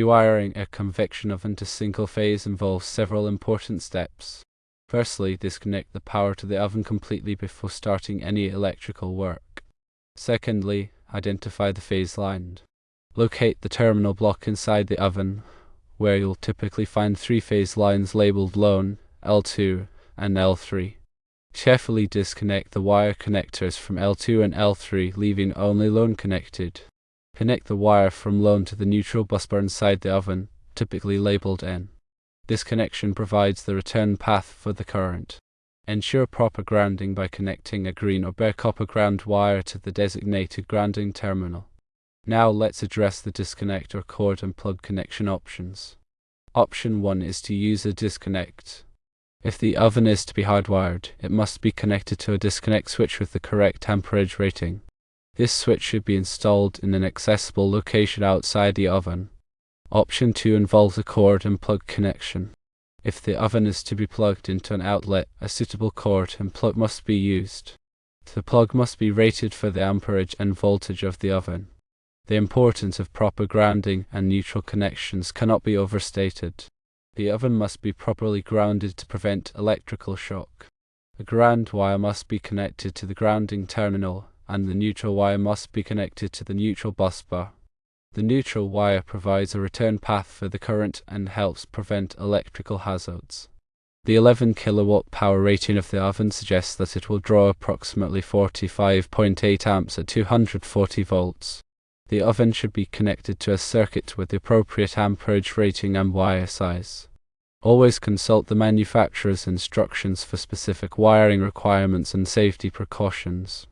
Rewiring a convection oven to single phase involves several important steps. Firstly, disconnect the power to the oven completely before starting any electrical work. Secondly, identify the phase line. Locate the terminal block inside the oven, where you'll typically find three phase lines labeled LON, L2, and L3. Carefully disconnect the wire connectors from L2 and L3, leaving only LON connected. Connect the wire from LON to the neutral busbar inside the oven, typically labeled N. This connection provides the return path for the current. Ensure proper grounding by connecting a green or bare copper ground wire to the designated grounding terminal. Now let's address the disconnect or cord and plug connection options. Option 1 is to use a disconnect. If the oven is to be hardwired, it must be connected to a disconnect switch with the correct amperage rating. This switch should be installed in an accessible location outside the oven. Option 2 involves a cord and plug connection. If the oven is to be plugged into an outlet, a suitable cord and plug must be used. The plug must be rated for the amperage and voltage of the oven. The importance of proper grounding and neutral connections cannot be overstated. The oven must be properly grounded to prevent electrical shock. The ground wire must be connected to the grounding terminal, and the neutral wire must be connected to the neutral busbar. The neutral wire provides a return path for the current and helps prevent electrical hazards. The 11 kilowatt power rating of the oven suggests that it will draw approximately 45.8 amps at 240 volts. The oven should be connected to a circuit with the appropriate amperage rating and wire size. Always consult the manufacturer's instructions for specific wiring requirements and safety precautions.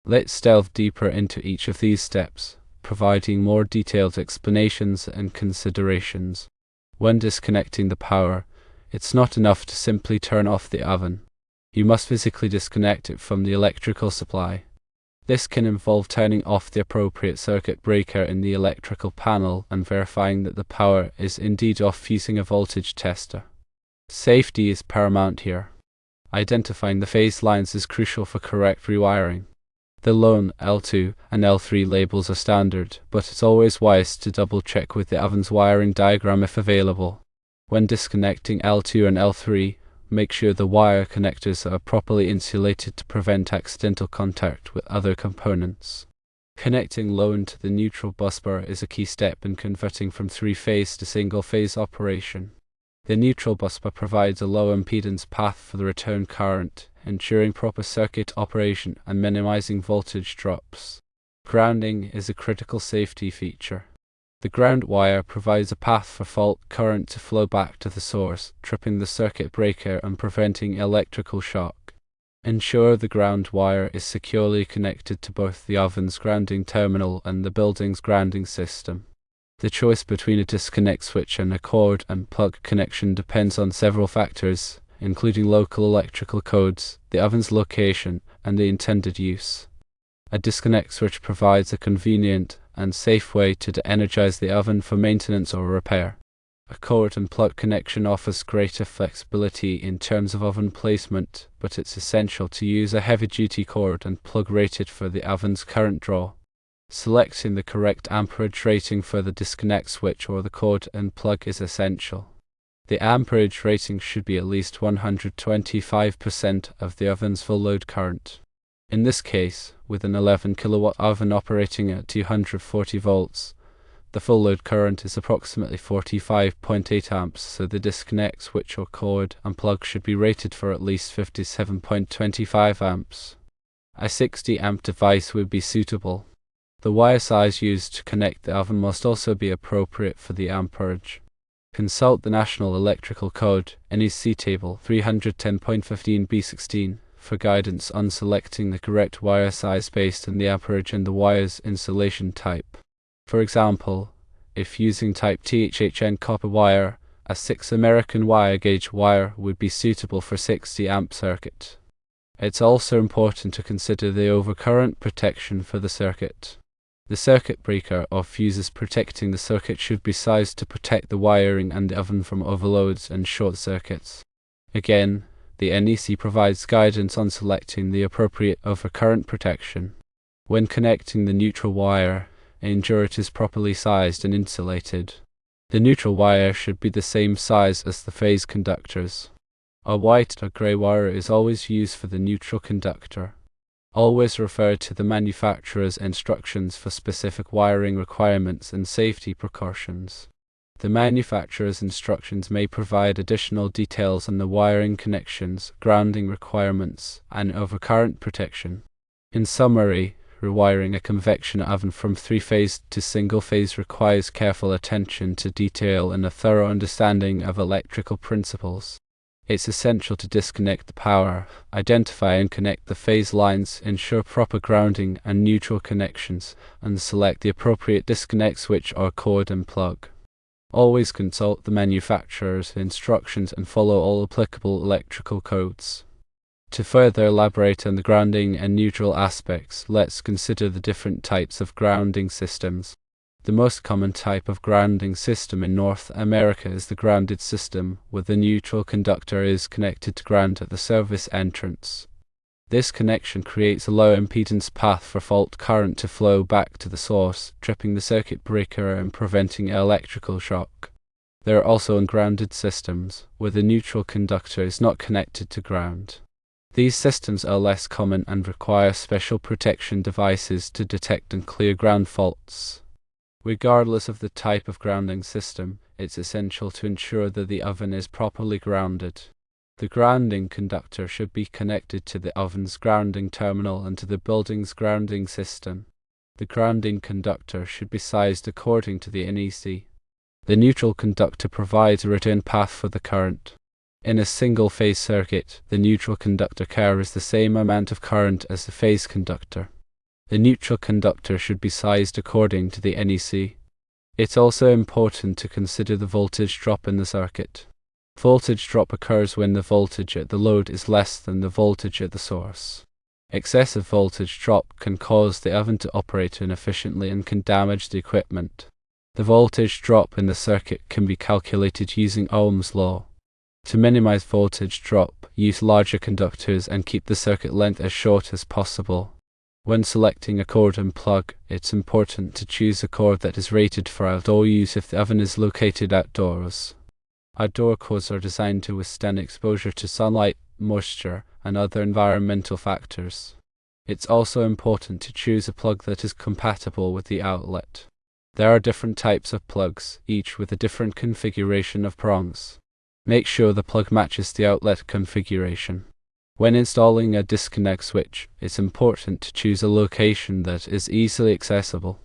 Let's delve deeper into each of these steps, providing more detailed explanations and considerations. When disconnecting the power, it's not enough to simply turn off the oven. You must physically disconnect it from the electrical supply. This can involve turning off the appropriate circuit breaker in the electrical panel and verifying that the power is indeed off using a voltage tester. Safety is paramount here. Identifying the phase lines is crucial for correct rewiring. The LON, L2, and L3 labels are standard, but it's always wise to double-check with the oven's wiring diagram if available. When disconnecting L2 and L3, make sure the wire connectors are properly insulated to prevent accidental contact with other components. Connecting LON to the neutral busbar is a key step in converting from three-phase to single-phase operation. The neutral busbar provides a low impedance path for the return current, ensuring proper circuit operation and minimizing voltage drops. Grounding is a critical safety feature. The ground wire provides a path for fault current to flow back to the source, tripping the circuit breaker and preventing electrical shock. Ensure the ground wire is securely connected to both the oven's grounding terminal and the building's grounding system. The choice between a disconnect switch and a cord and plug connection depends on several factors, including local electrical codes, the oven's location, and the intended use. A disconnect switch provides a convenient and safe way to de-energize the oven for maintenance or repair. A cord and plug connection offers greater flexibility in terms of oven placement, but it's essential to use a heavy-duty cord and plug rated for the oven's current draw. Selecting the correct amperage rating for the disconnect switch or the cord and plug is essential. The amperage rating should be at least 125% of the oven's full load current. In this case, with an 11 kilowatt oven operating at 240 volts, the full load current is approximately 45.8 amps, so the disconnect switch or cord and plug should be rated for at least 57.25 amps. A 60 amp device would be suitable. The wire size used to connect the oven must also be appropriate for the amperage. Consult the National Electrical Code, NEC Table 310.15b16, for guidance on selecting the correct wire size based on the amperage and the wire's insulation type. For example, if using type THHN copper wire, a 6 American wire gauge wire would be suitable for 60 amp circuit. It's also important to consider the overcurrent protection for the circuit. The circuit breaker or fuses protecting the circuit should be sized to protect the wiring and the oven from overloads and short circuits. Again, the NEC provides guidance on selecting the appropriate overcurrent protection. When connecting the neutral wire, ensure it is properly sized and insulated. The neutral wire should be the same size as the phase conductors. A white or grey wire is always used for the neutral conductor. Always refer to the manufacturer's instructions for specific wiring requirements and safety precautions. The manufacturer's instructions may provide additional details on the wiring connections, grounding requirements, and overcurrent protection. In summary, rewiring a convection oven from three-phase to single-phase requires careful attention to detail and a thorough understanding of electrical principles. It's essential to disconnect the power, identify and connect the phase lines, ensure proper grounding and neutral connections, and select the appropriate disconnect switch or cord and plug. Always consult the manufacturer's instructions and follow all applicable electrical codes. To further elaborate on the grounding and neutral aspects, let's consider the different types of grounding systems. The most common type of grounding system in North America is the grounded system, where the neutral conductor is connected to ground at the service entrance. This connection creates a low impedance path for fault current to flow back to the source, tripping the circuit breaker and preventing electrical shock. There are also ungrounded systems, where the neutral conductor is not connected to ground. These systems are less common and require special protection devices to detect and clear ground faults. Regardless of the type of grounding system, it's essential to ensure that the oven is properly grounded. The grounding conductor should be connected to the oven's grounding terminal and to the building's grounding system. The grounding conductor should be sized according to the NEC. The neutral conductor provides a return path for the current. In a single-phase circuit, the neutral conductor carries the same amount of current as the phase conductor. The neutral conductor should be sized according to the NEC. It's also important to consider the voltage drop in the circuit. Voltage drop occurs when the voltage at the load is less than the voltage at the source. Excessive voltage drop can cause the oven to operate inefficiently and can damage the equipment. The voltage drop in the circuit can be calculated using Ohm's law. To minimize voltage drop, use larger conductors and keep the circuit length as short as possible. When selecting a cord and plug, it's important to choose a cord that is rated for outdoor use if the oven is located outdoors. Outdoor cords are designed to withstand exposure to sunlight, moisture, and other environmental factors. It's also important to choose a plug that is compatible with the outlet. There are different types of plugs, each with a different configuration of prongs. Make sure the plug matches the outlet configuration. When installing a disconnect switch, it's important to choose a location that is easily accessible.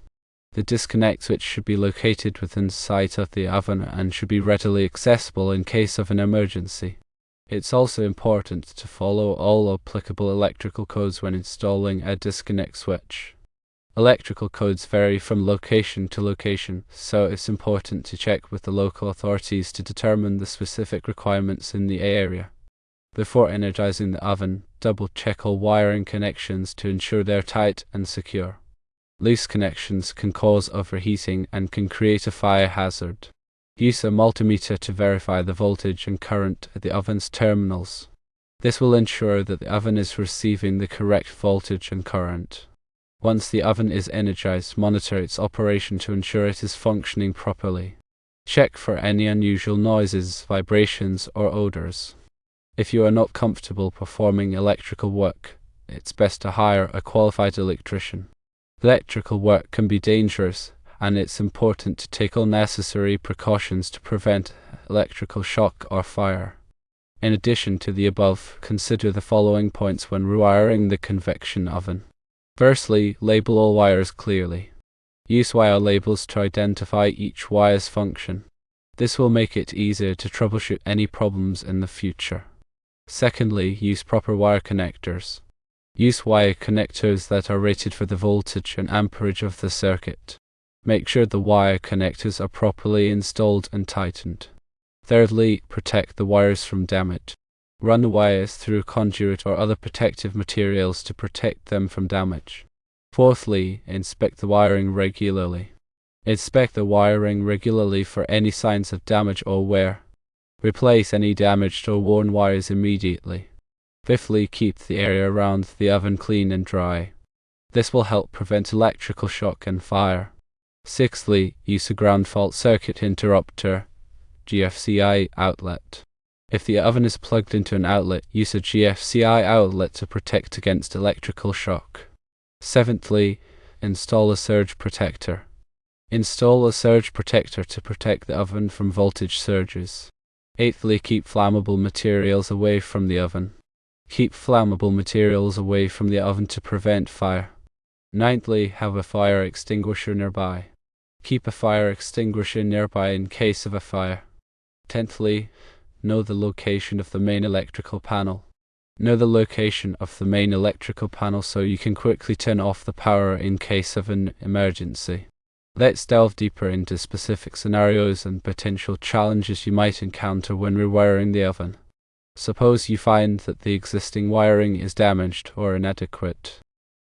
The disconnect switch should be located within sight of the oven and should be readily accessible in case of an emergency. It's also important to follow all applicable electrical codes when installing a disconnect switch. Electrical codes vary from location to location, so it's important to check with the local authorities to determine the specific requirements in the area. Before energizing the oven, double-check all wiring connections to ensure they're tight and secure. Loose connections can cause overheating and can create a fire hazard. Use a multimeter to verify the voltage and current at the oven's terminals. This will ensure that the oven is receiving the correct voltage and current. Once the oven is energized, monitor its operation to ensure it is functioning properly. Check for any unusual noises, vibrations, or odors. If you are not comfortable performing electrical work, it's best to hire a qualified electrician. Electrical work can be dangerous, and it's important to take all necessary precautions to prevent electrical shock or fire. In addition to the above, consider the following points when rewiring the convection oven. Firstly, label all wires clearly. Use wire labels to identify each wire's function. This will make it easier to troubleshoot any problems in the future. Secondly, use proper wire connectors. Use wire connectors that are rated for the voltage and amperage of the circuit. Make sure the wire connectors are properly installed and tightened. Thirdly, protect the wires from damage. Run the wires through conduit or other protective materials to protect them from damage. Fourthly, inspect the wiring regularly. Inspect the wiring regularly for any signs of damage or wear. Replace any damaged or worn wires immediately. Fifthly, keep the area around the oven clean and dry. This will help prevent electrical shock and fire. Sixthly, use a ground fault circuit interrupter GFCI outlet. If the oven is plugged into an outlet, use a GFCI outlet to protect against electrical shock. Seventhly, install a surge protector. Install a surge protector to protect the oven from voltage surges. Eighthly, keep flammable materials away from the oven. Keep flammable materials away from the oven to prevent fire. Ninthly, have a fire extinguisher nearby. Keep a fire extinguisher nearby in case of a fire. Tenthly, know the location of the main electrical panel. Know the location of the main electrical panel so you can quickly turn off the power in case of an emergency. Let's delve deeper into specific scenarios and potential challenges you might encounter when rewiring the oven. Suppose you find that the existing wiring is damaged or inadequate.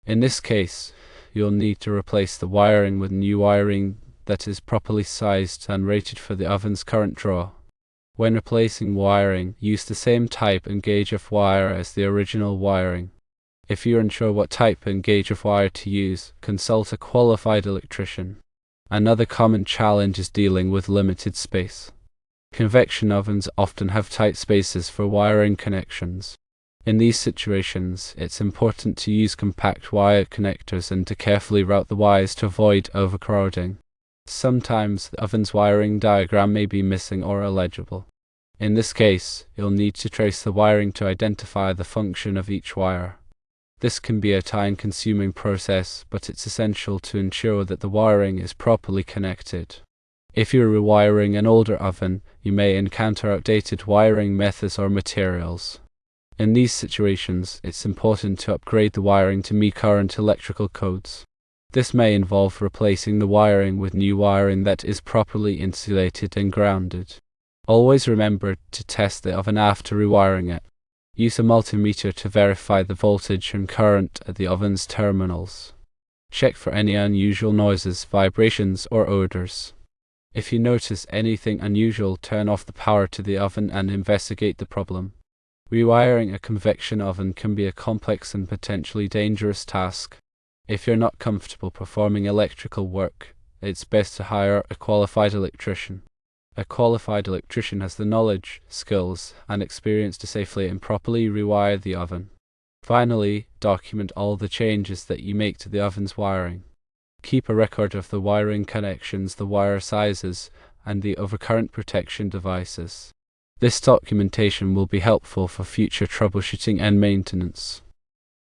In this case, you'll need to replace the wiring with new wiring that is properly sized and rated for the oven's current draw. When replacing wiring, use the same type and gauge of wire as the original wiring. If you're unsure what type and gauge of wire to use, consult a qualified electrician. Another common challenge is dealing with limited space. Convection ovens often have tight spaces for wiring connections. In these situations, it's important to use compact wire connectors and to carefully route the wires to avoid overcrowding. Sometimes the oven's wiring diagram may be missing or illegible. In this case, you'll need to trace the wiring to identify the function of each wire. This can be a time-consuming process, but it's essential to ensure that the wiring is properly connected. If you're rewiring an older oven, you may encounter outdated wiring methods or materials. In these situations, it's important to upgrade the wiring to meet current electrical codes. This may involve replacing the wiring with new wiring that is properly insulated and grounded. Always remember to test the oven after rewiring it. Use a multimeter to verify the voltage and current at the oven's terminals. Check for any unusual noises, vibrations, or odors. If you notice anything unusual, turn off the power to the oven and investigate the problem. Rewiring a convection oven can be a complex and potentially dangerous task. If you're not comfortable performing electrical work, it's best to hire a qualified electrician. A qualified electrician has the knowledge, skills, and experience to safely and properly rewire the oven. Finally, document all the changes that you make to the oven's wiring. Keep a record of the wiring connections, the wire sizes, and the overcurrent protection devices. This documentation will be helpful for future troubleshooting and maintenance.